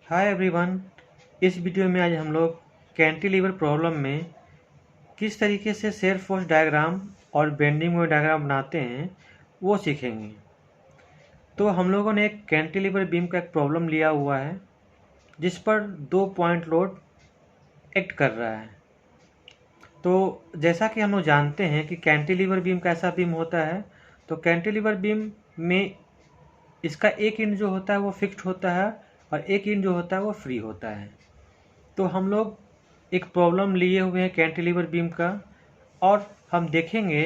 Hi everyone. इस video में आज हम लोग कैंटिलीवर प्रॉब्लम में किस तरीके से शेयर फोर्स डायग्राम और बेंडिंग मोमेंट डायग्राम बनाते हैं वो सीखेंगे। तो हम लोगों ने एक कैंटिलीवर बीम का एक प्रॉब्लम लिया हुआ है जिस पर 2 पॉइंट लोड एक्ट कर रहा है। तो जैसा कि हम लोग जानते हैं कि कैंटिलीवर बीम कैसा बीम होता है, तो कैंटिलीवर बीम में इसका एक एंड जो होता है वो फिक्स्ड होता है और एक एंड जो होता है वो फ्री होता है। तो हम लोग एक प्रॉब्लम लिए हुए हैं कैंटिलीवर बीम का और हम देखेंगे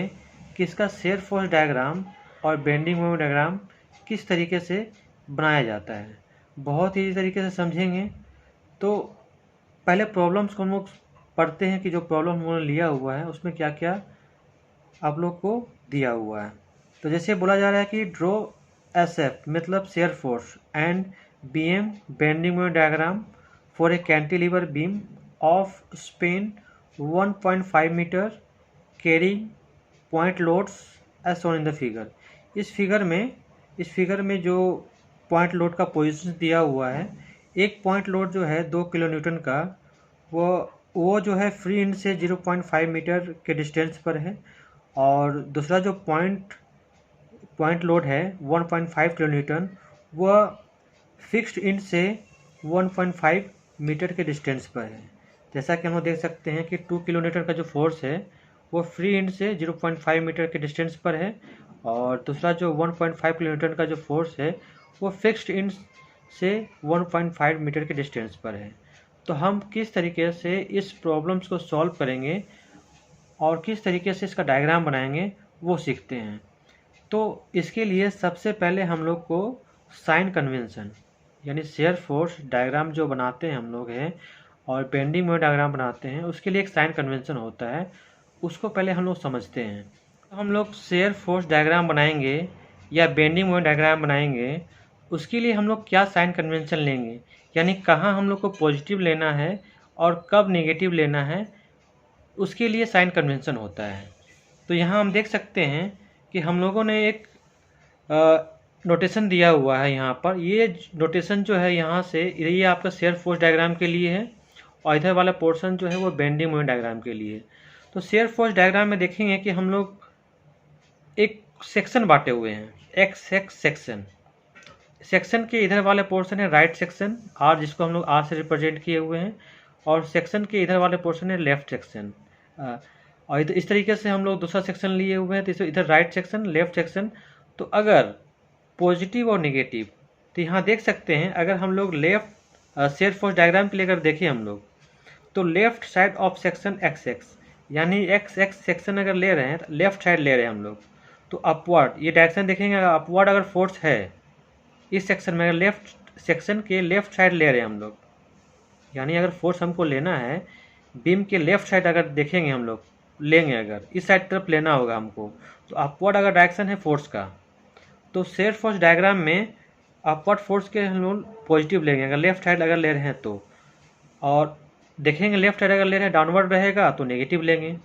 कि इसका शेयर फोर्स डायग्राम और बेंडिंग मोमेंट डायग्राम किस तरीके से बनाया जाता है। बहुत ही तरीके से समझेंगे। तो पहले प्रॉब्लम्स को हम लोग पढ़ते हैं कि जो प्रॉब्लम हम लोगों ने लिया हुआ है उसमें क्या क्या आप लोग को दिया हुआ है। तो जैसे बोला जा रहा है कि ड्रॉ SF मतलब shear force and BM bending moment diagram for a cantilever beam of span 1.5 metre carrying point loads as shown in the figure. इस फिगर में जो पॉइंट लोड का पोजीशन दिया हुआ है, एक पॉइंट लोड जो है 2 किलो न्यूटन का, वो जो है फ्री एंड से 0.5 मीटर के डिस्टेंस पर है और दूसरा जो पॉइंट लोड है 1.5 किलो न्यूटन, वह फिक्स्ड एंड से 1.5 मीटर के डिस्टेंस पर है। जैसा कि हम लोग देख सकते हैं कि 2 किलो न्यूटन का जो फोर्स है वो फ्री एंड से 0.5 मीटर के डिस्टेंस पर है और दूसरा जो 1.5 किलो न्यूटन का जो फोर्स है वो फिक्स्ड एंड से 1.5 मीटर के डिस्टेंस पर है। तो हम किस तरीके से इस प्रॉब्लम्स को सॉल्व करेंगे और किस तरीके से इसका डायग्राम बनाएंगे वो सीखते हैं। तो इसके लिए सबसे पहले हम लोग को साइन कन्वेंशन यानी शेयर फोर्स डायग्राम जो बनाते हैं हम लोग हैं और बेंडिंग मोमेंट डायग्राम बनाते हैं, उसके लिए एक साइन कन्वेंशन होता है, उसको पहले हम लोग समझते हैं। तो हम लोग शेयर फोर्स डायग्राम बनाएंगे या बेंडिंग मोमेंट डायग्राम बनाएंगे, उसके लिए हम लोग क्या साइन कन्वेंशन लेंगे, यानी कहाँ हम लोग को पॉजिटिव लेना है और कब नेगेटिव लेना है, उसके लिए साइन कन्वेंशन होता है। तो यहाँ हम देख सकते हैं कि हम लोगों ने एक नोटेशन दिया हुआ है यहाँ पर। ये नोटेशन जो है यहाँ से ये आपका शेयर फोर्स डायग्राम के लिए है और इधर वाला पोर्शन जो है वो बेंडिंग मोमेंट डायग्राम के लिए। तो शेयर फोर्स डायग्राम में देखेंगे कि हम लोग एक सेक्शन बांटे हुए हैं, एक्स सेक्शन। सेक्शन के इधर वाले पोर्शन है राइट सेक्शन आर, जिसको हम लोग आर से रिप्रेजेंट किए हुए हैं, और सेक्शन के इधर वाले पोर्शन है लेफ्ट सेक्शन। और इधर इस तरीके से हम लोग दूसरा सेक्शन लिए हुए हैं, तो इधर राइट सेक्शन लेफ्ट सेक्शन। तो अगर पॉजिटिव और नेगेटिव, तो यहाँ देख सकते हैं अगर हम लोग लेफ्ट शेयर फोर्स डायग्राम के लिए अगर देखें हम लोग, तो left side of section x x यानी एक्स एक्स सेक्शन अगर ले रहे हैं तो लेफ्ट साइड ले रहे हैं हम लोग, तो अपवर्ड ये डायरेक्शन देखेंगे। अगर अपवर्ड अगर फोर्स है इस सेक्शन में, अगर लेफ्ट सेक्शन के लेफ्ट साइड ले रहे हैं हम लोग, यानी अगर फोर्स हमको लेना है बीम के लेफ्ट साइड अगर देखेंगे हम लोग लेंगे, अगर इस साइड तरफ लेना होगा हमको, तो अपवर्ड अगर डायरेक्शन है फोर्स का, तो शेयर फोर्स डायग्राम में अपवर्ड फोर्स के हम लोग पॉजिटिव लेंगे अगर लेफ्ट साइड अगर ले रहे हैं तो, और देखेंगे लेफ्ट साइड अगर ले रहे हैं डाउनवर्ड रहेगा तो नेगेटिव लेंगे,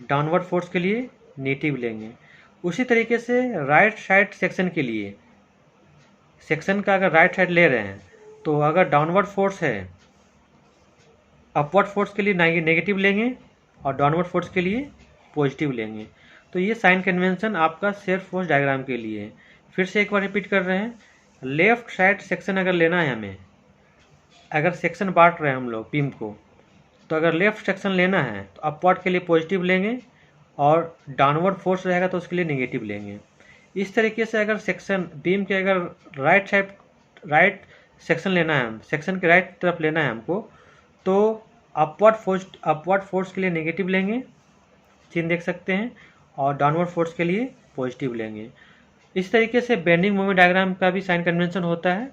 डाउनवर्ड फोर्स के लिए नेगेटिव लेंगे। उसी तरीके से राइट साइड सेक्शन के लिए, सेक्शन का अगर राइट साइड ले रहे हैं तो अगर डाउनवर्ड फोर्स है अपवर्ड फोर्स के लिए नेगेटिव लेंगे और डाउनवर्ड फोर्स के लिए पॉजिटिव लेंगे। तो ये साइन कन्वेंशन आपका शेयर फोर्स डायग्राम के लिए है। फिर से एक बार रिपीट कर रहे हैं, लेफ्ट साइड सेक्शन अगर लेना है हमें, अगर सेक्शन बांट रहे हैं हम लोग बीम को, तो अगर लेफ्ट सेक्शन लेना है तो अपवर्ड के लिए पॉजिटिव लेंगे और डाउनवर्ड फोर्स रहेगा तो उसके लिए नेगेटिव लेंगे। इस तरीके से अगर सेक्शन बीम के अगर राइट सेक्शन लेना है, सेक्शन के राइट तरफ लेना है हमको, तो अपवर्ड फोर्स के लिए नेगेटिव लेंगे, चिन्ह देख सकते हैं, और डाउनवर्ड फोर्स के लिए पॉजिटिव लेंगे। इस तरीके से बेंडिंग मोमेंट डायग्राम का भी साइन कन्वेंशन होता है।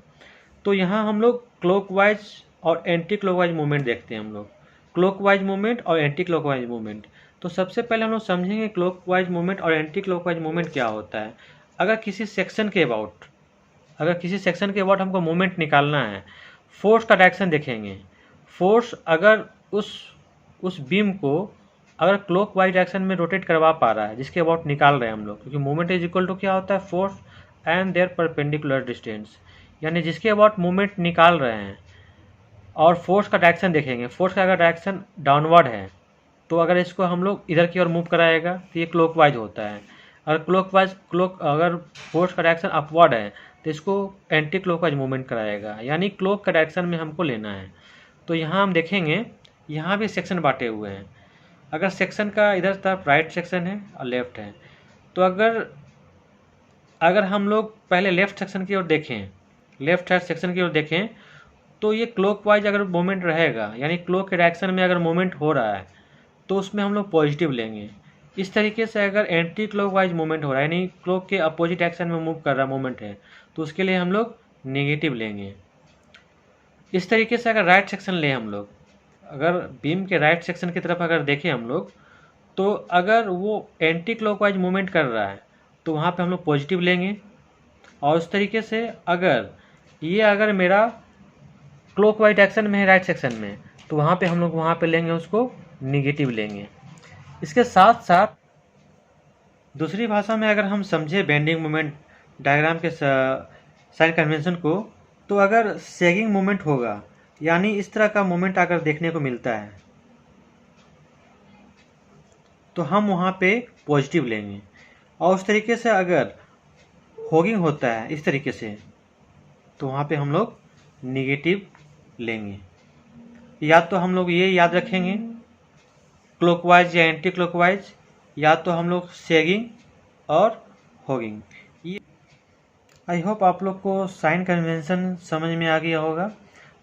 तो यहाँ हम लोग क्लॉकवाइज और एंटी क्लॉकवाइज मूवमेंट देखते हैं, हम लोग क्लॉकवाइज मूवमेंट और एंटी क्लॉकवाइज मूवमेंट। तो सबसे पहले हम लोग समझेंगे क्लॉकवाइज मूवमेंट और एंटी क्लॉकवाइज मूवमेंट क्या होता है। अगर किसी सेक्शन के अबाउट हमको मूवमेंट निकालना है, फोर्स का डायरेक्शन देखेंगे। फोर्स अगर उस बीम को अगर क्लॉकवाइज डायरेक्शन में रोटेट करवा पा रहा है जिसके अबाउट निकाल रहे हैं हम लोग, क्योंकि मूवमेंट इज इक्वल टू क्या होता है, force and their perpendicular distance, यानी जिसके अबाउट मूवमेंट निकाल रहे हैं, और फोर्स का डायरेक्शन देखेंगे। फोर्स का अगर डायरेक्शन डाउनवर्ड है तो अगर इसको हम लोग इधर की ओर मूव कराएगा तो ये क्लॉकवाइज होता है। अगर फोर्स का डायरेक्शन अपवर्ड है तो इसको एंटी क्लॉकवाइज मूवमेंट कराएगा, यानी क्लॉक का डायरेक्शन में हमको लेना है। तो यहाँ हम देखेंगे, यहाँ भी सेक्शन बांटे हुए हैं। अगर सेक्शन का इधर तरफ राइट सेक्शन है और लेफ्ट है, तो अगर हम लोग पहले लेफ्ट सेक्शन की ओर देखें, लेफ्ट हैंड सेक्शन की ओर देखें, तो ये क्लॉकवाइज अगर मूवमेंट रहेगा, यानी क्लॉक के डायरेक्शन में अगर मूवमेंट हो रहा है तो उसमें हम लोग पॉजिटिव लेंगे। इस तरीके से अगर एंटी क्लॉकवाइज मूवमेंट हो रहा है, यानी क्लॉक के अपोजिट एक्शन में मूव कर रहा मूवमेंट है, तो उसके लिए हम लोग नेगेटिव लेंगे। इस तरीके से अगर राइट सेक्शन लें हम लोग, अगर बीम के राइट सेक्शन की तरफ अगर देखें हम लोग, तो अगर वो एंटी क्लॉकवाइज मूवमेंट कर रहा है तो वहाँ पे हम लोग पॉजिटिव लेंगे। और उस तरीके से अगर मेरा क्लॉकवाइज डायरेक्शन में है राइट सेक्शन में, तो वहाँ पे हम लोग वहाँ पे लेंगे उसको निगेटिव लेंगे। इसके साथ साथ दूसरी भाषा में अगर हम समझे बेंडिंग मोमेंट डायग्राम के साइन कन्वेंशन को, तो अगर सैगिंग मोमेंट होगा, यानी इस तरह का मोमेंट अगर देखने को मिलता है, तो हम वहाँ पे पॉजिटिव लेंगे। और उस तरीके से अगर होगिंग होता है इस तरीके से, तो वहाँ पे हम लोग निगेटिव लेंगे। या तो हम लोग ये याद रखेंगे, क्लॉकवाइज या एंटी क्लॉकवाइज, या तो हम लोग सैगिंग और होगिंग। ये आई होप आप लोग को साइन कन्वेंशन समझ में आ गया होगा।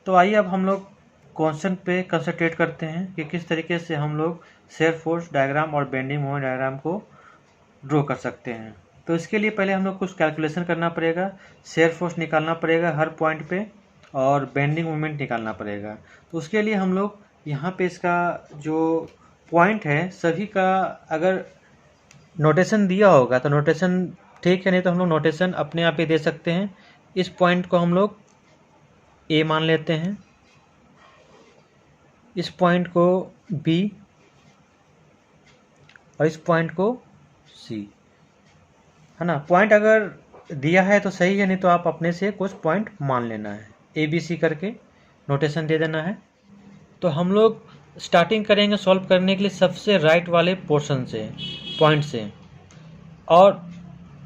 तो आइए अब हम लोग कॉन्सेप्ट पे कंसंट्रेट करते हैं कि किस तरीके से हम लोग शेयर फोर्स डायग्राम और बेंडिंग मोमेंट डायग्राम को ड्रॉ कर सकते हैं। तो इसके लिए पहले हम लोग कुछ कैलकुलेशन करना पड़ेगा, शेयर फोर्स निकालना पड़ेगा हर पॉइंट पे, और बेंडिंग मोमेंट निकालना पड़ेगा। तो उसके लिए हम लोग यहाँ पे इसका जो पॉइंट है सभी का अगर नोटेशन दिया होगा तो नोटेशन ठीक है, नहीं तो हम लोग नोटेशन अपने आप ही दे सकते हैं। इस पॉइंट को हम लोग ए मान लेते हैं, इस पॉइंट को बी, और इस पॉइंट को सी, है ना। पॉइंट अगर दिया है तो सही है, नहीं तो आप अपने से कुछ पॉइंट मान लेना है, ए बी सी करके नोटेशन दे देना है। तो हम लोग स्टार्टिंग करेंगे सॉल्व करने के लिए सबसे राइट वाले पोर्शन से, पॉइंट से, और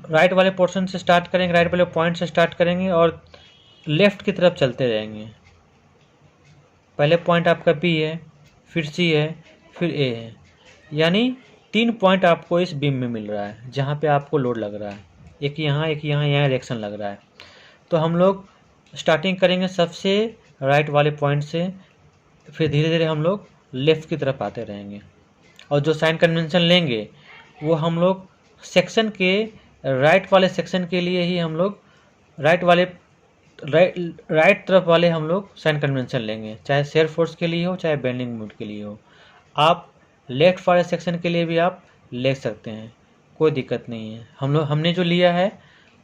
राइट वाले पोर्शन से स्टार्ट करेंगे, राइट वाले पॉइंट से स्टार्ट करेंगे और लेफ़्ट की तरफ चलते रहेंगे। पहले पॉइंट आपका बी है, फिर सी है, फिर ए है, यानी 3 पॉइंट आपको इस बीम में मिल रहा है जहाँ पे आपको लोड लग रहा है। एक यहाँ यहाँ रिएक्शन लग रहा है। तो हम लोग स्टार्टिंग करेंगे सबसे राइट वाले पॉइंट से, फिर धीरे धीरे हम लोग लेफ़्ट की तरफ आते रहेंगे। और जो साइन कन्वेंशन लेंगे वो हम लोग सेक्शन के राइट वाले सेक्शन के लिए ही हम लोग राइट तरफ वाले हम लोग साइन कन्वेंशन लेंगे, चाहे शेयर फोर्स के लिए हो चाहे बेंडिंग मोमेंट के लिए हो। आप लेफ्ट वाले सेक्शन के लिए भी आप ले सकते हैं, कोई दिक्कत नहीं है। हमने जो लिया है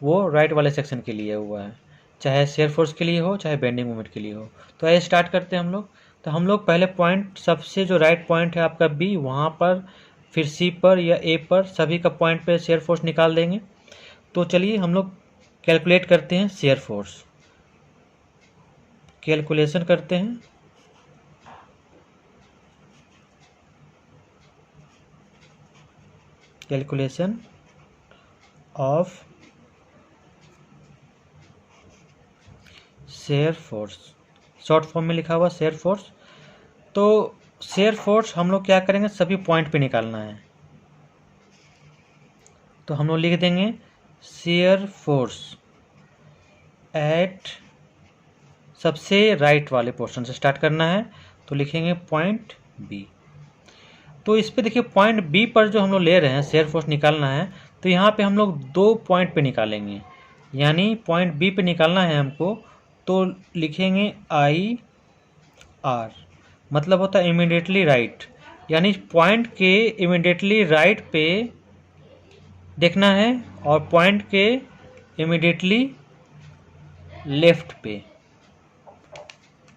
वो राइट वाले सेक्शन के लिए हुआ है, चाहे शेयर फोर्स के लिए हो चाहे बेंडिंग मोमेंट के लिए हो। तो आइए स्टार्ट करते हैं हम लोग। तो हम लोग पहले पॉइंट सबसे जो राइट पॉइंट है आपका बी, वहाँ पर, फिर सी पर या ए पर, सभी का पॉइंट पे शेयर फोर्स निकाल देंगे। तो चलिए हम लोग कैलकुलेट करते हैं शेयर फोर्स, कैलकुलेशन करते हैं। Calculation of shear force, short form में लिखा हुआ शेयर फोर्स। तो शेयर फोर्स हम लोग क्या करेंगे, सभी पॉइंट पे निकालना है। तो हम लोग लिख देंगे शेयर फोर्स एट, सबसे राइट वाले पोर्शन से स्टार्ट करना है, तो लिखेंगे पॉइंट बी। तो इस पे देखिए पॉइंट बी पर जो हम लोग ले रहे हैं शेयर फोर्स निकालना है, तो यहाँ पे हम लोग 2 पॉइंट पे निकालेंगे, यानी पॉइंट बी पे निकालना है हमको। तो लिखेंगे आई आर, मतलब होता है इमीडिएटली राइट, यानी पॉइंट के इमीडिएटली राइट पे देखना है और पॉइंट के इमीडिएटली लेफ्ट पे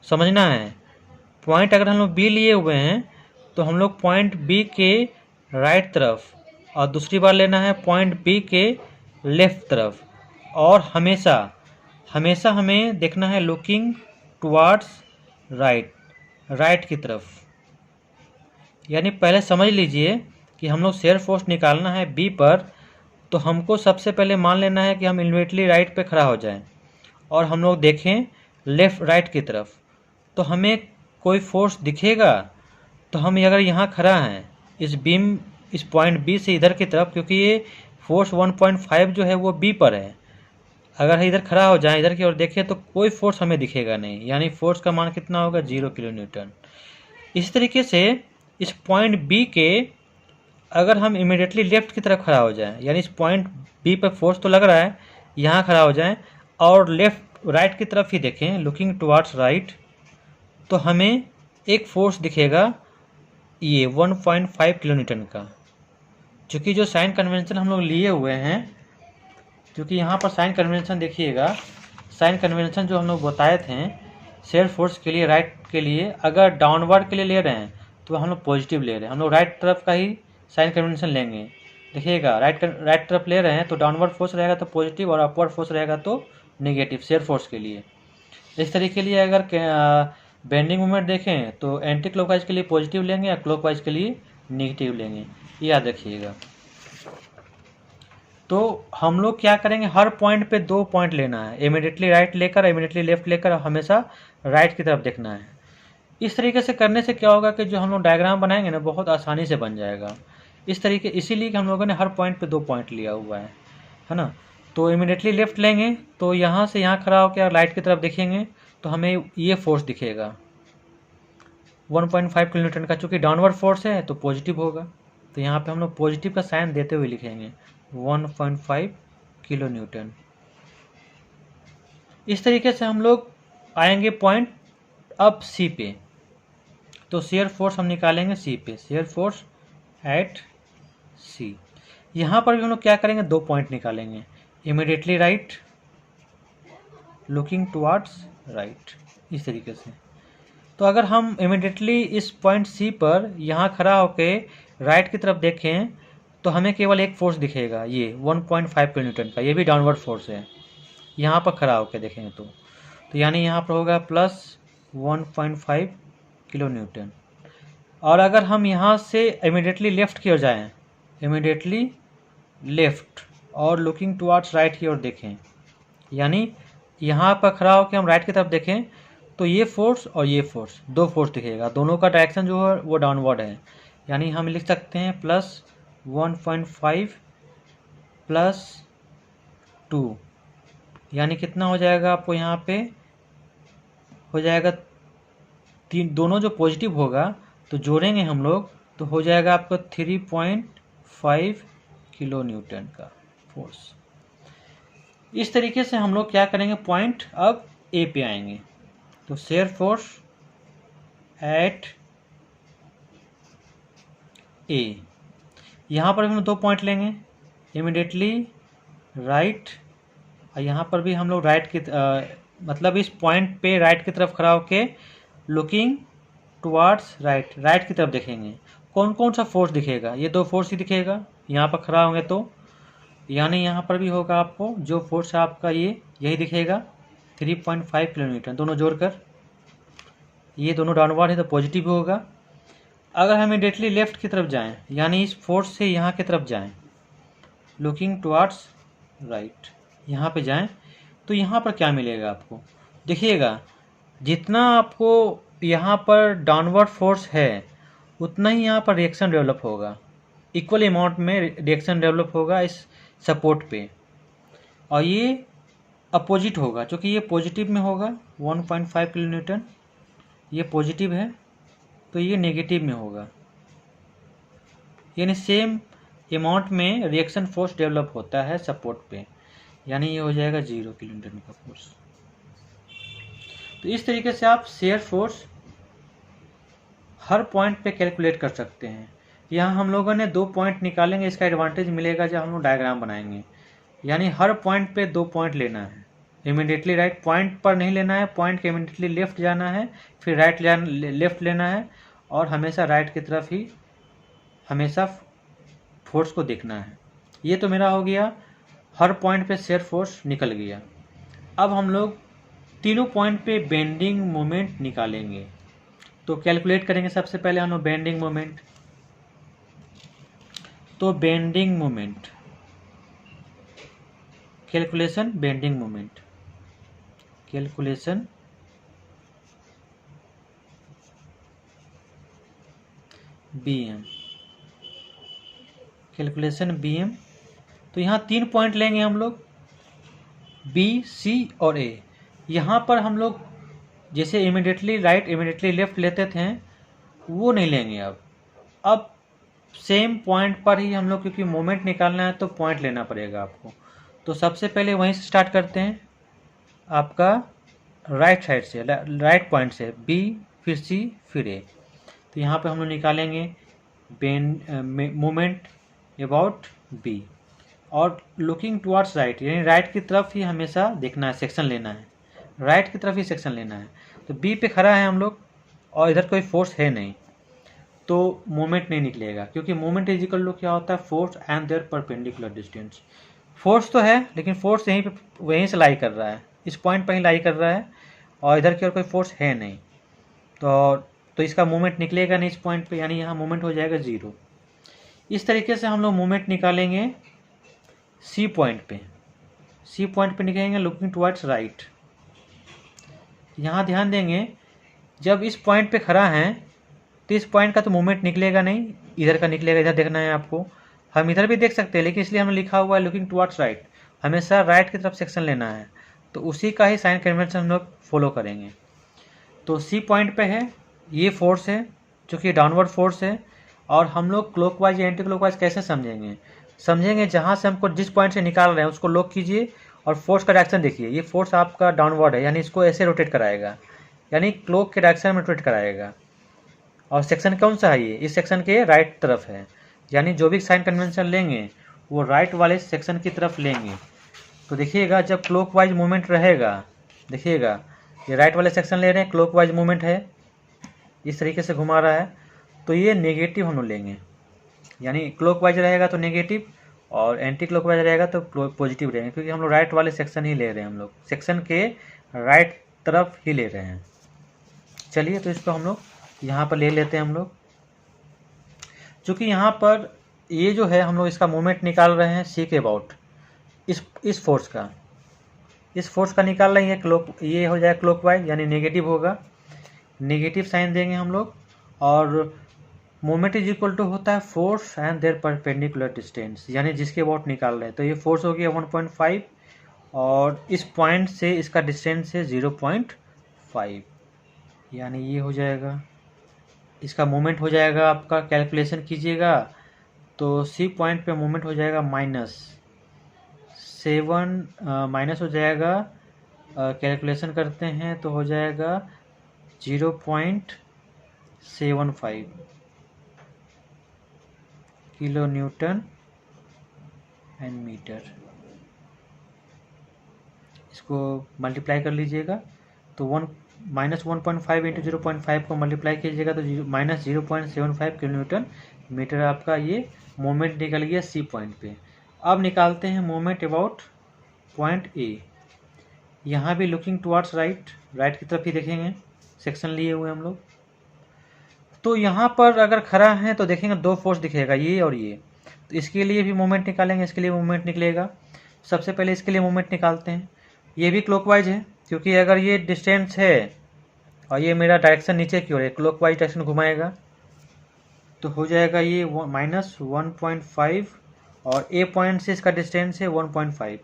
समझना है। पॉइंट अगर हम लोग बी लिए हुए हैं तो हम लोग पॉइंट बी के राइट तरफ, और दूसरी बार लेना है पॉइंट बी के लेफ्ट तरफ। और हमेशा हमेशा हमें देखना है लुकिंग टुवार्ड्स राइट, राइट की तरफ। यानी पहले समझ लीजिए कि हम लोग शेयर फोर्स निकालना है बी पर, तो हमको सबसे पहले मान लेना है कि हम इमीडिएटली राइट पे खड़ा हो जाएं और हम लोग देखें लेफ़्ट राइट की तरफ। तो हमें कोई फोर्स दिखेगा तो हम अगर यहाँ खड़ा हैं इस बीम, इस पॉइंट बी से इधर की तरफ, क्योंकि ये फोर्स 1.5 जो है वो बी पर है, अगर इधर खड़ा हो जाए इधर की ओर देखें तो कोई फोर्स हमें दिखेगा नहीं, यानी फोर्स का मान कितना होगा 0 किलो न्यूटन। इसी तरीके से इस पॉइंट बी के अगर हम इमीडिएटली लेफ्ट की तरफ खड़ा हो जाएं, यानी इस पॉइंट बी पर फोर्स तो लग रहा है, यहाँ खड़ा हो जाएं और लेफ्ट राइट की तरफ ही देखें लुकिंग टुवार्ड्स राइट, तो हमें एक फोर्स दिखेगा ये 1.5 किलो न्यूटन का। चूँकि जो साइन कन्वेंशन हम लोग लिए हुए हैं, क्योंकि यहाँ पर साइन कन्वेंशन देखिएगा, साइन कन्वेंशन जो हम लोग बताए थे शेयर फोर्स के लिए राइट के लिए, अगर डाउनवर्ड के लिए ले रहे हैं तो हम लोग पॉजिटिव ले रहे हैं, हम लोग राइट तरफ का ही साइन कन्वेंशन लेंगे। देखिएगा राइट तरफ ले रहे हैं तो डाउनवर्ड फोर्स रहेगा तो पॉजिटिव और अपवर्ड फोर्स रहेगा तो नेगेटिव शेयर फोर्स के लिए। इस तरीके के लिए अगर बेंडिंग मोमेंट देखें तो एंटी क्लॉकवाइज के लिए पॉजिटिव लेंगे या क्लॉकवाइज के लिए नेगेटिव लेंगे, याद रखिएगा। तो हम लोग क्या करेंगे, हर पॉइंट पे 2 पॉइंट लेना है, इमीडिएटली राइट लेकर इमीडिएटली लेफ्ट लेकर हमेशा राइट की तरफ देखना है। इस तरीके से करने से क्या होगा कि जो हम लोग डायग्राम बनाएंगे ना बहुत आसानी से बन जाएगा। इस तरीके इसीलिए कि हम लोगों ने हर पॉइंट पे 2 पॉइंट लिया हुआ है ना। तो इमीडिएटली लेफ्ट लेंगे तो यहाँ से यहाँ खड़ा होकर राइट की तरफ देखेंगे तो हमें ये फोर्स दिखेगा 1.5 किलो न्यूटन का। चूँकि डाउनवर्ड फोर्स है तो पॉजिटिव होगा, तो यहाँ पे हम लोग पॉजिटिव का साइन देते हुए लिखेंगे 1.5 किलो न्यूटन। इस तरीके से हम लोग आएंगे पॉइंट अब सी पे, तो शेयर फोर्स हम निकालेंगे सी पे, शेयर फोर्स एट सी। यहाँ पर भी हम लोग क्या करेंगे, 2 पॉइंट निकालेंगे, immediately right looking towards right, इस तरीके से। तो अगर हम इमीडिएटली इस पॉइंट सी पर यहाँ खड़ा होके राइट की तरफ देखें तो हमें केवल एक फोर्स दिखेगा ये 1.5 किलो न्यूटन का, ये भी डाउनवर्ड फोर्स है। यहाँ पर खड़ा होकर देखेंगे तो यानी यहाँ पर होगा प्लस 1.5 किलो न्यूटन। और अगर हम यहाँ से इमीडिएटली लेफ्ट की ओर जाएं, इमीडिएटली लेफ्ट और लुकिंग टुवार्ड्स राइट की ओर देखें, यानी यहाँ पर खड़ा होकर हम राइट की तरफ देखें तो ये फोर्स और ये फोर्स, 2 फोर्स दिखेगा, दोनों का डायरेक्शन जो है वो डाउनवर्ड है। यानी हम लिख सकते हैं प्लस 1.5 प्लस 2, यानी कितना हो जाएगा आपको यहाँ पे हो जाएगा 3, दोनों जो पॉजिटिव होगा तो जोड़ेंगे हम लोग तो हो जाएगा आपको 3.5 किलो न्यूटन का फोर्स। इस तरीके से हम लोग क्या करेंगे, पॉइंट अब ए पे आएंगे, तो शेयर फोर्स एट ए, यहाँ पर भी हम 2 पॉइंट लेंगे, इमीडिएटली राइट, और यहाँ पर भी हम लोग राइट की मतलब इस पॉइंट पे राइट की तरफ खड़ा होके लुकिंग टुवार्ड्स राइट, राइट की तरफ देखेंगे। कौन कौन सा फोर्स दिखेगा, ये 2 फोर्स ही दिखेगा यहाँ पर खड़ा होंगे तो, यानी यहाँ पर भी होगा आपको जो फोर्स है आपका ये यही दिखेगा 3.5 किलो न्यूटन, दोनों जोड़कर, ये दोनों डाउनवर्ड है तो पॉजिटिव होगा। अगर हम इमीडिएटली लेफ्ट की तरफ जाएं, यानी इस फोर्स से यहाँ की तरफ जाएं, लुकिंग टुवार्ड्स राइट, यहाँ पे जाएं तो यहाँ पर क्या मिलेगा आपको, देखिएगा जितना आपको यहाँ पर डाउनवर्ड फोर्स है उतना ही यहाँ पर रिएक्शन डेवलप होगा, इक्वल अमाउंट में रिएक्शन डेवलप होगा इस सपोर्ट पे, और ये अपोजिट होगा, क्योंकि ये पॉजिटिव में होगा 1.5 किलो न्यूटन, ये पॉजिटिव है तो ये नेगेटिव में होगा, यानी सेम अमाउंट में रिएक्शन फोर्स डेवलप होता है सपोर्ट पे, यानी ये हो जाएगा 0 किलो न्यूटन का फोर्स। तो इस तरीके से आप शेयर फोर्स हर पॉइंट पे कैलकुलेट कर सकते हैं। यहाँ हम लोगों ने 2 पॉइंट निकालेंगे, इसका एडवांटेज मिलेगा जब हम लोग डायग्राम बनाएंगे, यानी हर पॉइंट पे 2 पॉइंट लेना है, इमीडिएटली राइट पॉइंट पर नहीं लेना है, पॉइंट के इमीडिएटली लेफ्ट जाना है, फिर राइट लेफ्ट लेना है, और हमेशा राइट की तरफ ही हमेशा फोर्स को देखना है। ये तो मेरा हो गया हर पॉइंट पे शेयर फोर्स निकल गया। अब हम लोग तीनों पॉइंट पे बेंडिंग मोमेंट निकालेंगे। तो कैलकुलेट करेंगे सबसे पहले हम लोग बेंडिंग मोमेंट। तो bending moment calculation, bending moment calculation BM, calculation BM। तो यहाँ 3 पॉइंट लेंगे हम लोग, B, C और A। यहाँ पर हम लोग जैसे इमिडिएटली राइट इमिडिएटली लेफ्ट लेते थे वो नहीं लेंगे। अब सेम पॉइंट पर ही हम लोग, क्योंकि मोमेंट निकालना है तो पॉइंट लेना पड़ेगा आपको। तो सबसे पहले वहीं से स्टार्ट करते हैं, आपका राइट साइड से, राइट पॉइंट से, B फिर C फिर A। तो यहाँ पे हम लोग निकालेंगे मोमेंट अबाउट B और लुकिंग टुवर्ड्स राइट, यानी राइट की तरफ ही हमेशा देखना है, सेक्शन लेना है, राइट की तरफ ही सेक्शन लेना है। तो B पे खड़ा है हम लोग और इधर कोई फोर्स है नहीं, तो मोमेंट नहीं निकलेगा, क्योंकि मोमेंट इज इक्वल टू क्या होता है, force and their perpendicular distance. Force तो है लेकिन फोर्स यहीं पे वहीं से लाई कर रहा है, इस पॉइंट पर ही लाई कर रहा है और इधर की ओर कोई फोर्स है नहीं, तो इसका मोमेंट निकलेगा नहीं इस पॉइंट पे, यानी यहाँ मोमेंट हो जाएगा 0। इस तरीके से हम लोग मोमेंट निकालेंगे C पॉइंट पे। C पॉइंट पे निकलेंगे लुकिंग टुवर्ड्स राइट। यहाँ ध्यान देंगे, जब इस पॉइंट पे खड़ा है तो इस पॉइंट का तो मूवमेंट निकलेगा नहीं, इधर का निकलेगा, इधर देखना है आपको। हम इधर भी देख सकते हैं लेकिन इसलिए हमने लिखा हुआ है लुकिंग टुवर्ड्स राइट, हमेशा राइट की तरफ सेक्शन लेना है, तो उसी का ही साइन कन्वेंशन हम लोग फॉलो करेंगे। तो C पॉइंट पे है, ये फोर्स है जो कि डाउनवर्ड फोर्स है, और हम लोग क्लॉकवाइज या एंटी क्लॉकवाइज कैसे समझेंगे जहाँ से हमको जिस पॉइंट से निकाल रहे हैं उसको लॉक कीजिए और फोर्स का डायरेक्शन देखिए। ये फोर्स आपका डाउनवर्ड है, यानी इसको ऐसे रोटेट कराएगा, यानी क्लॉक के डायरेक्शन में रोटेट कराएगा। और सेक्शन कौन सा है ये, इस सेक्शन के राइट तरफ है, यानी जो भी साइन कन्वेंशन लेंगे वो राइट वाले सेक्शन की तरफ लेंगे। तो देखिएगा जब क्लॉकवाइज मूवमेंट रहेगा, देखिएगा ये राइट वाले सेक्शन ले रहे हैं, क्लॉकवाइज मूवमेंट है, इस तरीके से घुमा रहा है, तो ये नेगेटिव हम लोग लेंगे, यानी क्लॉकवाइज रहेगा तो नेगेटिव और एंटी क्लॉकवाइज रहेगा तो पॉजिटिव रहेंगे, क्योंकि हम लोग राइट वाले सेक्शन ही ले रहे हैं, हम लोग सेक्शन के राइट तरफ ही ले रहे हैं। चलिए तो इसको हम लोग यहाँ पर ले लेते हैं हम लोग, चूँकि यहाँ पर ये जो है हम लोग इसका मोमेंट निकाल रहे हैं C के अबाउट, इस फोर्स का निकाल रहे हैं, ये हो जाएगा क्लॉकवाइज यानी नेगेटिव होगा, नेगेटिव साइन देंगे हम लोग। और मोमेंट इज इक्वल टू होता है force and their perpendicular distance, यानी जिसके अबाउट निकाल रहे हैं। तो ये फोर्स हो गया 1.5 और इस पॉइंट से इसका डिस्टेंस है 0.5, यानी ये हो जाएगा, इसका मोमेंट हो जाएगा आपका, कैलकुलेशन कीजिएगा तो C पॉइंट पे मोमेंट हो जाएगा -7, माइनस हो जाएगा, कैलकुलेशन करते हैं तो हो जाएगा 0.75 किलो न्यूटन एंड मीटर। इसको मल्टीप्लाई कर लीजिएगा तो -1.5 इंटू 0.5 को मल्टीप्लाई कीजिएगा तो -0.75 किलो न्यूटन मीटर आपका ये मोमेंट निकल गया C पॉइंट पे। अब निकालते हैं मोमेंट अबाउट पॉइंट A। यहाँ भी लुकिंग टुवर्ड्स राइट की तरफ ही देखेंगे, सेक्शन लिए हुए हम लोग। तो यहाँ पर अगर खड़ा है तो देखेंगे दो फोर्स दिखेगा, ये और ये, तो इसके लिए भी मोमेंट निकालेंगे, इसके लिए मोमेंट निकलेगा। सबसे पहले इसके लिए मोमेंट निकालते हैं, ये भी क्लॉकवाइज है, क्योंकि अगर ये डिस्टेंस है और ये मेरा डायरेक्शन नीचे की ओर है, क्लॉकवाइज डायरेक्शन घुमाएगा, तो हो जाएगा ये -1.5 और A पॉइंट से इसका डिस्टेंस है 1.5।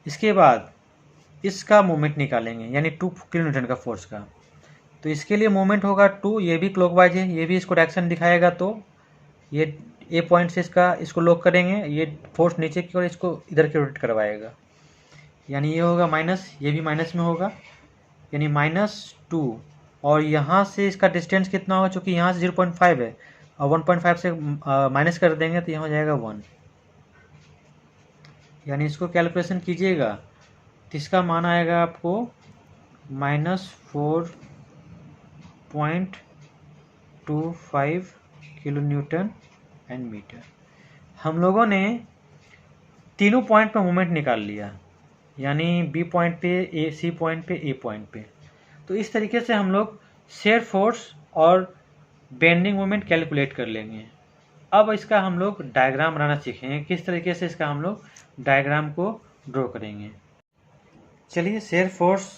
इसके बाद इसका मोमेंट निकालेंगे, यानी 2 किलो न्यूटन का फोर्स का। तो इसके लिए मोमेंट होगा 2, ये भी क्लॉकवाइज है, ये भी इसको डायरेक्शन दिखाएगा, तो ये A पॉइंट से इसको लॉक करेंगे, ये फोर्स नीचे की ओर इसको इधर की रोटेट करवाएगा, यानी ये होगा माइनस, ये भी माइनस में होगा, यानी -2 और यहाँ से इसका डिस्टेंस कितना होगा, चूँकि यहाँ से 0.5 है और 1.5 से माइनस कर देंगे तो यहाँ हो जाएगा 1, यानी इसको कैलकुलेशन कीजिएगा तो इसका मान आएगा आपको -4.25 किलो न्यूटन एंड मीटर। हम लोगों ने तीनों पॉइंट पे मोमेंट निकाल लिया, यानी बी पॉइंट पे, ए सी पॉइंट पे, ए पॉइंट पे। तो इस तरीके से हम लोग शेयर फोर्स और बेंडिंग मोमेंट कैलकुलेट कर लेंगे। अब इसका हम लोग डायग्राम बनाना सीखेंगे, किस तरीके से इसका हम लोग डायग्राम को ड्रॉ करेंगे। चलिए, शेयर फोर्स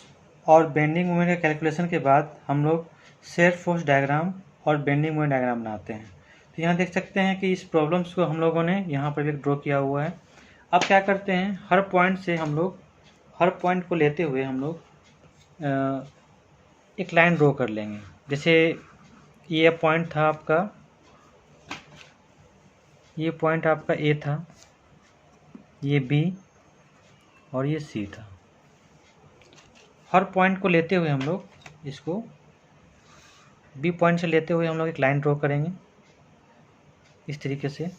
और बेंडिंग मोमेंट के कैलकुलेशन के बाद हम लोग शेयर फोर्स डायग्राम और बेंडिंग मोमेंट डायग्राम बनाते हैं। तो यहाँ देख सकते हैं कि इस प्रॉब्लम्स को हम लोगों ने यहाँ पर भी ड्रॉ किया हुआ है। अब क्या करते हैं, हर पॉइंट से हम लोग, हर पॉइंट को लेते हुए हम लोग एक लाइन ड्रॉ कर लेंगे। जैसे ये पॉइंट था आपका, ये पॉइंट आपका ए था, ये बी और ये सी था। हर पॉइंट को लेते हुए हम लोग इसको बी पॉइंट से लेते हुए हम लोग एक लाइन ड्रॉ करेंगे इस तरीके से,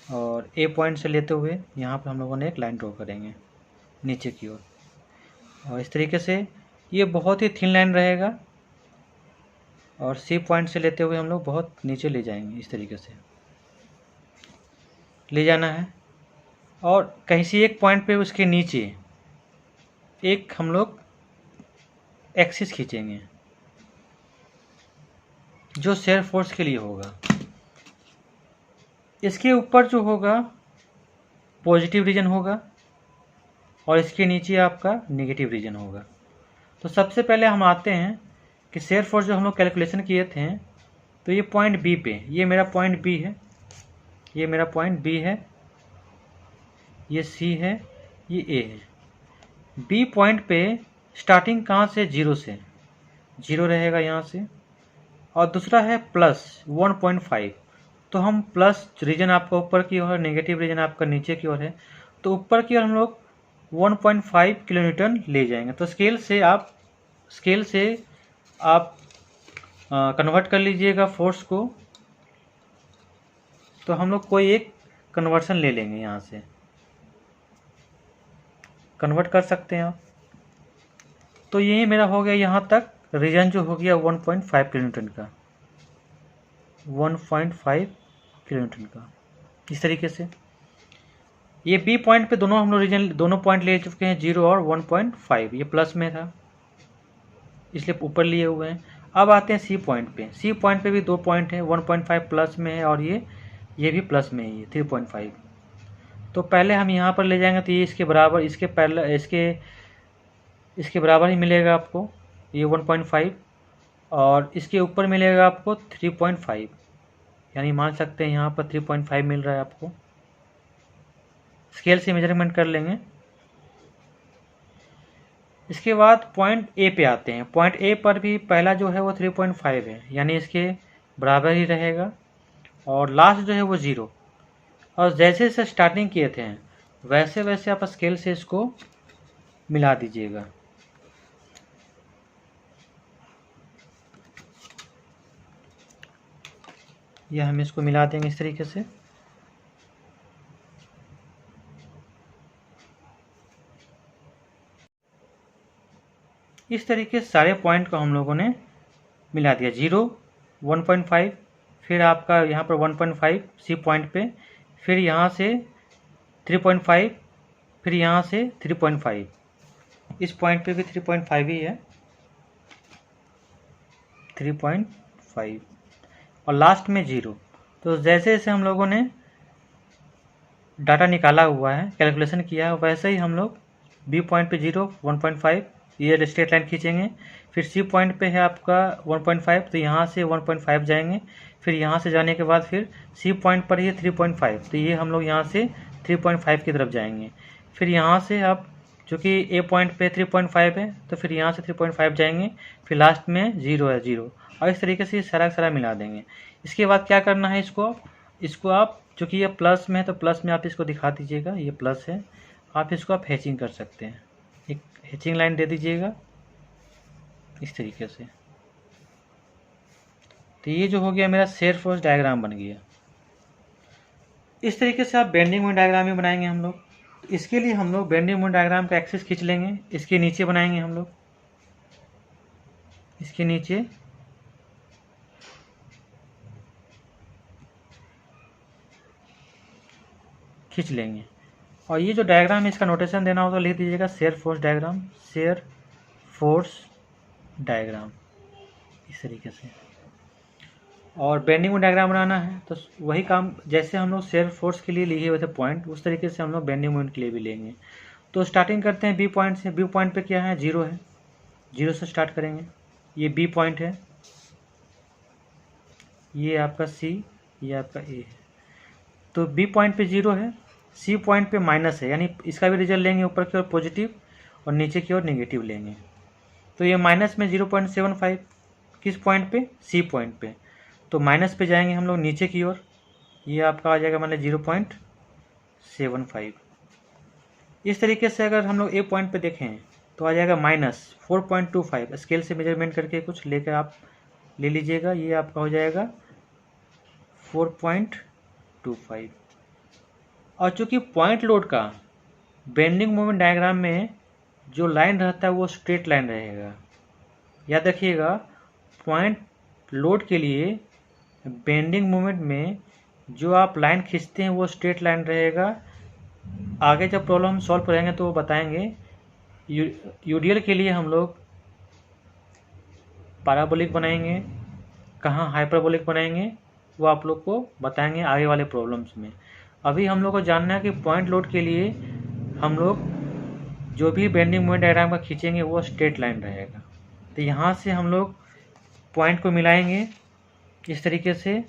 और ए पॉइंट से लेते हुए यहाँ पर हम लोगों ने एक लाइन ड्रॉ करेंगे नीचे की ओर, और इस तरीके से ये बहुत ही थिन लाइन रहेगा, और सी पॉइंट से लेते हुए हम लोग बहुत नीचे ले जाएंगे, इस तरीके से ले जाना है। और कहीं से एक पॉइंट पे उसके नीचे एक हम लोग एक्सिस खींचेंगे जो शेयर फोर्स के लिए होगा। इसके ऊपर जो होगा पॉजिटिव रीजन होगा और इसके नीचे आपका नेगेटिव रीजन होगा। तो सबसे पहले हम आते हैं कि शेयर फोर्स जो हम लोग कैलकुलेशन किए थे, तो ये पॉइंट बी पे, ये मेरा पॉइंट बी है, ये मेरा पॉइंट बी है, ये सी है, ये ए है। बी पॉइंट पे स्टार्टिंग कहाँ से, जीरो से, जीरो रहेगा यहाँ से, और दूसरा है प्लस 1.5। तो हम प्लस रीजन आपका ऊपर की ओर है, नेगेटिव रीजन आपका नीचे की ओर है, तो ऊपर की ओर हम लोग 1.5 किलोन्यूटन ले जाएंगे। तो स्केल से आप कन्वर्ट कर लीजिएगा फोर्स को। तो हम लोग कोई एक कन्वर्सन ले लेंगे, यहाँ से कन्वर्ट कर सकते हैं आप। तो यही मेरा हो गया यहाँ तक रीजन जो हो गया 1.5 किलोन्यूटन का, 1.5 किलोन्यूटन का। इस तरीके से ये बी पॉइंट पे दोनों हम लोग रीजन, दोनों पॉइंट ले चुके हैं, 0 और 1.5। ये प्लस में था इसलिए ऊपर लिए हुए हैं। अब आते हैं सी पॉइंट पे। सी पॉइंट पे भी दो पॉइंट है, 1.5 प्लस में है और ये भी प्लस में है, ये 3.5। तो पहले हम यहाँ पर ले जाएंगे तो ये इसके बराबर, इसके बराबर ही मिलेगा आपको, ये 1.5, और इसके ऊपर मिलेगा आपको 3.5, यानी मान सकते हैं यहाँ पर 3.5 मिल रहा है आपको। स्केल से मेजरमेंट कर लेंगे। इसके बाद पॉइंट ए पे आते हैं। पॉइंट ए पर भी पहला जो है वो 3.5 है, यानी इसके बराबर ही रहेगा, और लास्ट जो है वो 0। और जैसे जैसे स्टार्टिंग किए थे वैसे वैसे आप स्केल से इसको मिला दीजिएगा। यह हम इसको मिला देंगे इस तरीके से। इस तरीके से सारे पॉइंट को हम लोगों ने मिला दिया। 0, 1.5, फिर आपका यहाँ पर 1.5 सी पॉइंट पे, फिर यहाँ से 3.5, फिर यहाँ से 3.5, इस पॉइंट पे भी 3.5 ही है, 3.5, और लास्ट में 0। तो जैसे जैसे हम लोगों ने डाटा निकाला हुआ है, कैलकुलेशन किया है, वैसे ही हम लोग बी पॉइंट पे 0, 1.5, ये स्ट्रेट लाइन खींचेंगे। फिर सी पॉइंट पे है आपका 1.5, तो यहाँ से 1.5 जाएंगे। फिर यहाँ से जाने के बाद फिर सी पॉइंट पर ही 3.5, तो ये हम लोग यहाँ से 3.5 की तरफ जाएंगे। फिर यहाँ से आप, चूँकि ए पॉइंट पे 3.5 है, तो फिर यहाँ से 3.5 जाएंगे, फिर लास्ट में 0 है, 0, और इस तरीके से सारा सारा मिला देंगे। इसके बाद क्या करना है, इसको आप, चूँकि ये प्लस में है तो प्लस में आप इसको दिखा दीजिएगा, ये प्लस है, आप इसको आप हैचिंग कर सकते हैं, एक हैचिंग लाइन दे दीजिएगा इस तरीके से। तो ये जो हो गया मेरा शेयर फोर्स डायग्राम बन गया। इस तरीके से आप बेंडिंग मोमेंट डायग्राम भी बनाएंगे हम लोग। इसके लिए हम लोग बेंडिंग मोमेंट डायग्राम का एक्सिस खींच लेंगे, इसके नीचे बनाएंगे हम लोग, इसके नीचे खींच लेंगे। और ये जो डायग्राम है इसका नोटेशन देना हो तो लिख दीजिएगा shear force diagram, shear force diagram, इस तरीके से। और बेंडिंग में डायग्राम बनाना है तो वही काम जैसे हम लोग शेयर फोर्स के लिए लिए हुए थे पॉइंट, उस तरीके से हम लोग बेंडिंग मोमेंट के लिए भी लेंगे। तो स्टार्टिंग करते हैं बी पॉइंट से। बी पॉइंट पे क्या है, 0 है, 0 से स्टार्ट करेंगे। ये बी पॉइंट है, ये आपका सी, ये आपका ए है। तो बी पॉइंट पे 0 है, सी पॉइंट पे माइनस है, यानी इसका भी रिजल्ट लेंगे ऊपर की ओर पॉजिटिव और नीचे की ओर नेगेटिव लेंगे। तो ये माइनस में 0.75 किस पॉइंट पे, सी पॉइंट पे। तो माइनस पे जाएंगे हम लोग नीचे की ओर, ये आपका आ जाएगा मतलब 0.75। इस तरीके से अगर हम लोग ए पॉइंट पे देखें तो आ जाएगा -4.25। स्केल से मेजरमेंट करके कुछ लेकर आप ले लीजिएगा, ये आपका हो जाएगा 4.25। और चूंकि पॉइंट लोड का बेंडिंग मोमेंट डायग्राम में जो लाइन रहता है वो स्ट्रेट लाइन रहेगा। याद रखिएगा, पॉइंट लोड के लिए बेंडिंग मोमेंट में जो आप लाइन खींचते हैं वो स्ट्रेट लाइन रहेगा। आगे जब प्रॉब्लम हम सॉल्व करेंगे तो वो बताएंगे। यूडीएल के लिए हम लोग पैराबोलिक बनाएंगे, कहाँ हाइपरबोलिक बनाएंगे, वो आप लोग को बताएंगे आगे वाले प्रॉब्लम्स में। अभी हम लोग को जानना है कि पॉइंट लोड के लिए हम लोग जो भी बेंडिंग मोमेंट डायग्राम का खींचेंगे वो स्ट्रेट लाइन रहेगा। तो यहाँ से हम लोग पॉइंट को मिलाएंगे इस तरीके से।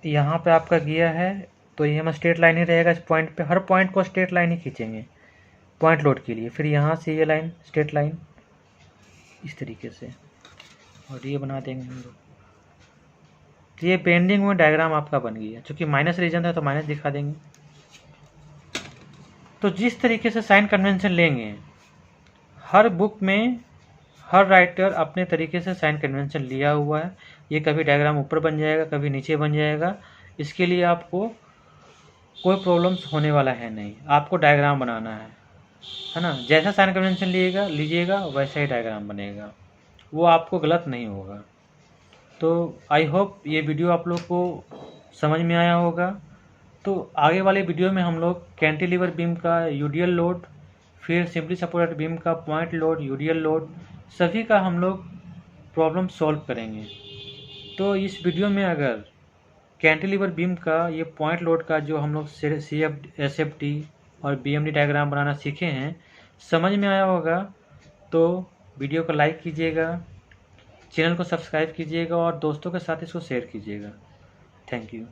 यहाँ पे आपका गिया है तो ये हम स्ट्रेट लाइन ही रहेगा इस पॉइंट पे, हर पॉइंट को स्ट्रेट लाइन ही खींचेंगे पॉइंट लोड के लिए। फिर यहाँ से ये लाइन स्ट्रेट लाइन इस तरीके से, और ये बना देंगे हम लोग। तो ये बेंडिंग में डायग्राम आपका बन गया। चूँकि माइनस रीजन था तो माइनस दिखा देंगे। तो जिस तरीके से साइन कन्वेंशन लेंगे, हर बुक में हर राइटर अपने तरीके से साइन कन्वेंशन लिया हुआ है। ये कभी डायग्राम ऊपर बन जाएगा, कभी नीचे बन जाएगा। इसके लिए आपको कोई प्रॉब्लम्स होने वाला है नहीं, आपको डायग्राम बनाना है ना। जैसा साइन कन्वेंशन लीजिएगा वैसा ही डायग्राम बनेगा, वो आपको गलत नहीं होगा। तो आई होप ये वीडियो आप लोग को समझ में आया होगा। तो आगे वाले वीडियो में हम लोग कैंटिलीवर बीम का यूडीएल लोड, फिर सिंपली सपोर्टेड बीम का पॉइंट लोड, यूडीएल लोड, सभी का हम लोग प्रॉब्लम सॉल्व करेंगे। तो इस वीडियो में अगर कैंटिलीवर बीम का ये पॉइंट लोड का जो हम लोग CFD और BMD डायग्राम बनाना सीखे हैं समझ में आया होगा, तो वीडियो को लाइक कीजिएगा, चैनल को सब्सक्राइब कीजिएगा और दोस्तों के साथ इसको शेयर कीजिएगा। Thank you.